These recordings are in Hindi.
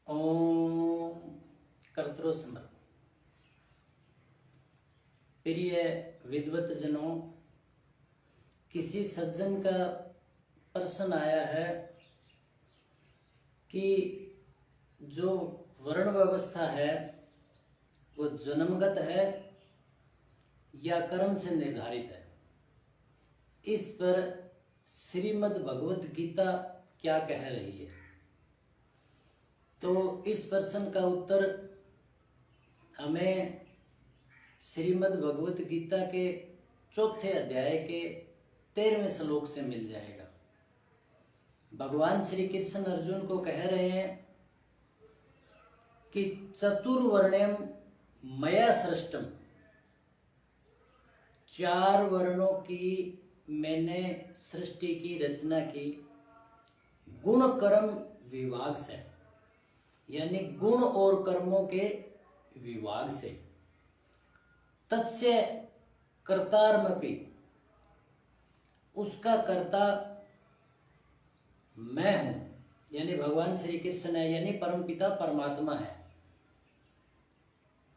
ओम कर्तृस्मृत। प्रिय विद्वत जनों, किसी सज्जन का प्रश्न आया है कि जो वर्ण व्यवस्था है वो जन्मगत है या कर्म से निर्धारित है। इस पर श्रीमद् भगवत गीता क्या कह रही है? तो इस प्रश्न का उत्तर हमें श्रीमद् भगवत गीता के 4थे अध्याय के 13वें श्लोक से मिल जाएगा। भगवान श्री कृष्ण अर्जुन को कह रहे हैं कि चतुर्वर्ण्यम मया सृष्टम, 4 वर्णों की मैंने सृष्टि की, रचना की, गुण कर्म विभाग से, यानी गुण और कर्मों के विभाग से। तस्य कर्तारमपि, उसका कर्ता मैं हूं, यानी भगवान श्री कृष्ण है, यानी परमपिता परमात्मा है।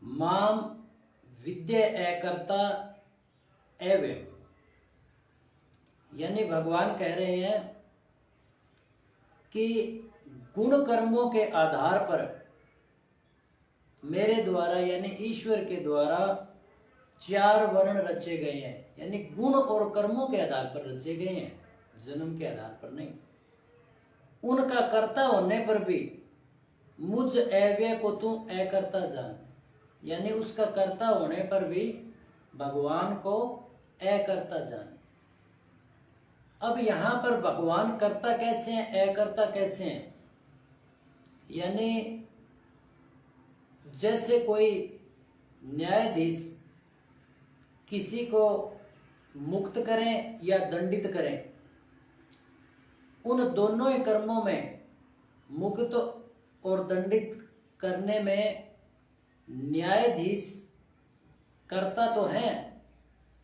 माम विद्य एकर्ता एवं, यानी भगवान कह रहे हैं कि गुण कर्मों के आधार पर मेरे द्वारा, यानी ईश्वर के द्वारा 4 वर्ण रचे गए हैं, यानी गुण और कर्मों के आधार पर रचे गए हैं, जन्म के आधार पर नहीं। उनका कर्ता होने पर भी मुझ अव्यय को तू अकर्ता जान, यानी उसका कर्ता होने पर भी भगवान को अकर्ता जान। अब यहां पर भगवान कर्ता कैसे हैं, अकर्ता कैसे हैं? यानी जैसे कोई न्यायाधीश किसी को मुक्त करें या दंडित करें, उन दोनों ही कर्मों में, मुक्त और दंडित करने में न्यायाधीश कर्ता तो है,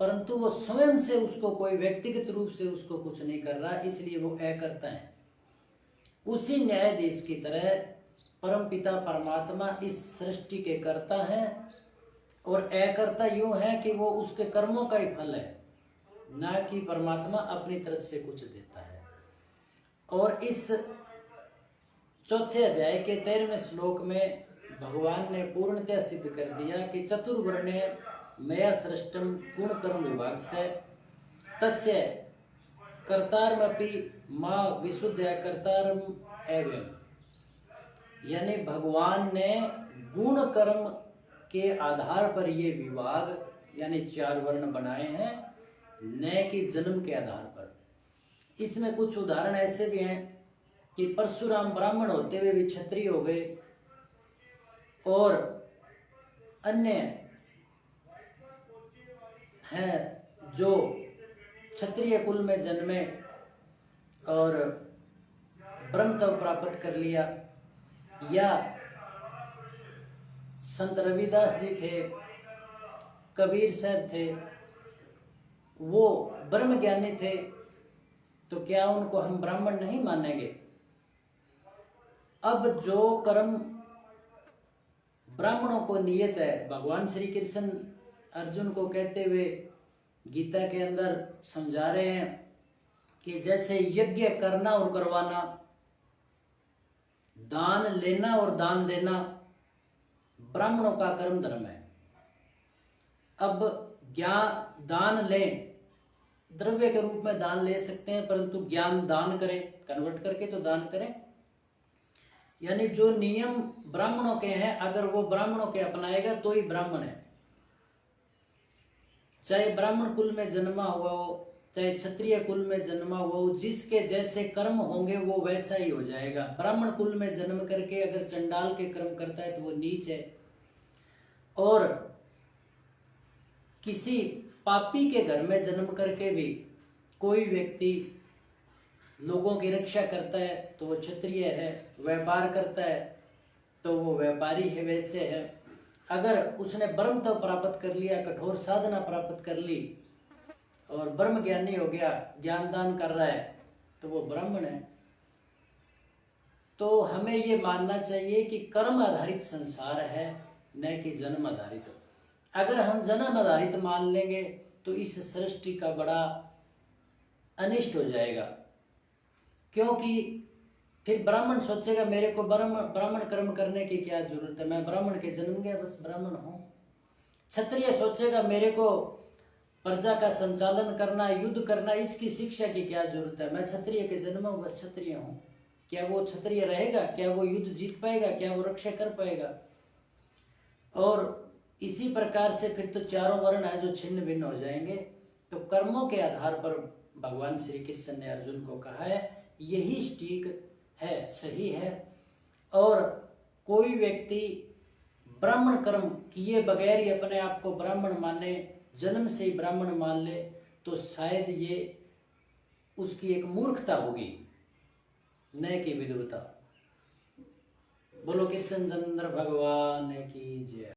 परंतु वो स्वयं से उसको, कोई व्यक्तिगत रूप से उसको कुछ नहीं कर रहा, इसलिए वो अकर्ता है। उसी न्यायाधीश की तरह परमपिता परमात्मा इस सृष्टि के कर्ता है, और अकर्ता यूं है कि वो उसके कर्मों का ही फल है, ना कि परमात्मा अपनी तरफ से कुछ देता है। और इस 4थे अध्याय के 13वें श्लोक में भगवान ने पूर्णतः सिद्ध कर दिया कि चतुर्वर्ण्य मया सृष्टम गुण कर्म विभाग से, तस्य कर्तारमपि मां विशुद्ध कर्तारम एवं, यानी भगवान ने गुण कर्म के आधार पर ये विभाग, यानी 4 वर्ण बनाए हैं, न कि जन्म के आधार पर। इसमें कुछ उदाहरण ऐसे भी हैं कि परशुराम ब्राह्मण होते हुए भी क्षत्रिय हो गए, और अन्य हैं जो क्षत्रिय कुल में जन्मे और ब्रह्मत्व प्राप्त कर लिया, या संत रविदास जी थे, कबीर साहब थे, वो ब्रह्म ज्ञानी थे, तो क्या उनको हम ब्राह्मण नहीं मानेंगे? अब जो कर्म ब्राह्मणों को नियत है, भगवान श्री कृष्ण अर्जुन को कहते हुए गीता के अंदर समझा रहे हैं कि जैसे यज्ञ करना और करवाना, दान लेना और दान देना ब्राह्मणों का कर्म धर्म है। अब ज्ञान दान लें, द्रव्य के रूप में दान ले सकते हैं, परंतु ज्ञान दान करें, कन्वर्ट करके तो दान करें। यानी जो नियम ब्राह्मणों के हैं, अगर वो ब्राह्मणों के अपनाएगा तो ही ब्राह्मण है। चाहे ब्राह्मण कुल में जन्मा हुआ हो, चाहे क्षत्रिय कुल में जन्मा हुआ हो, जिसके जैसे कर्म होंगे वो वैसा ही हो जाएगा। ब्राह्मण कुल में जन्म करके अगर चंडाल के कर्म करता है तो वो नीच है, और किसी पापी के घर में जन्म करके भी कोई व्यक्ति लोगों की रक्षा करता है तो वो क्षत्रिय है, व्यापार करता है तो वो व्यापारी है, वैसे है। अगर उसने ब्रह्मत्व प्राप्त कर लिया, कठोर साधना प्राप्त कर ली और ब्रह्म ज्ञानी हो गया, ज्ञान दान कर रहा है, तो वो ब्राह्मण है। तो हमें ये मानना चाहिए कि कर्म आधारित संसार है, न कि जन्म आधारित। अगर हम जन्म आधारित मान लेंगे तो इस सृष्टि का बड़ा अनिष्ट हो जाएगा, क्योंकि फिर ब्राह्मण सोचेगा मेरे को ब्राह्मण कर्म करने की क्या जरूरत है, मैं ब्राह्मण के जन्म गया बस ब्राह्मण हूँ। क्षत्रिय सोचेगा मेरे को प्रजा का संचालन करना, युद्ध करना, इसकी शिक्षा की क्या जरूरत है, मैं क्षत्रिय के जन्म हूँ बस क्षत्रिय हूँ। क्या वो क्षत्रिय रहेगा? क्या वो युद्ध जीत पाएगा? क्या वो रक्षा कर पाएगा? और इसी प्रकार से फिर तो चारों वर्ण है जो छिन्न भिन्न हो जाएंगे। तो कर्मों के आधार पर भगवान श्री कृष्ण ने अर्जुन को कहा है यही ठीक है, सही है। और कोई व्यक्ति ब्राह्मण कर्म किए बगैर ही अपने आप को ब्राह्मण माने, जन्म से ही ब्राह्मण मान ले, तो शायद ये उसकी एक मूर्खता होगी, न कि विद्वता। बोलो कृष्ण चंद्र भगवान की जय।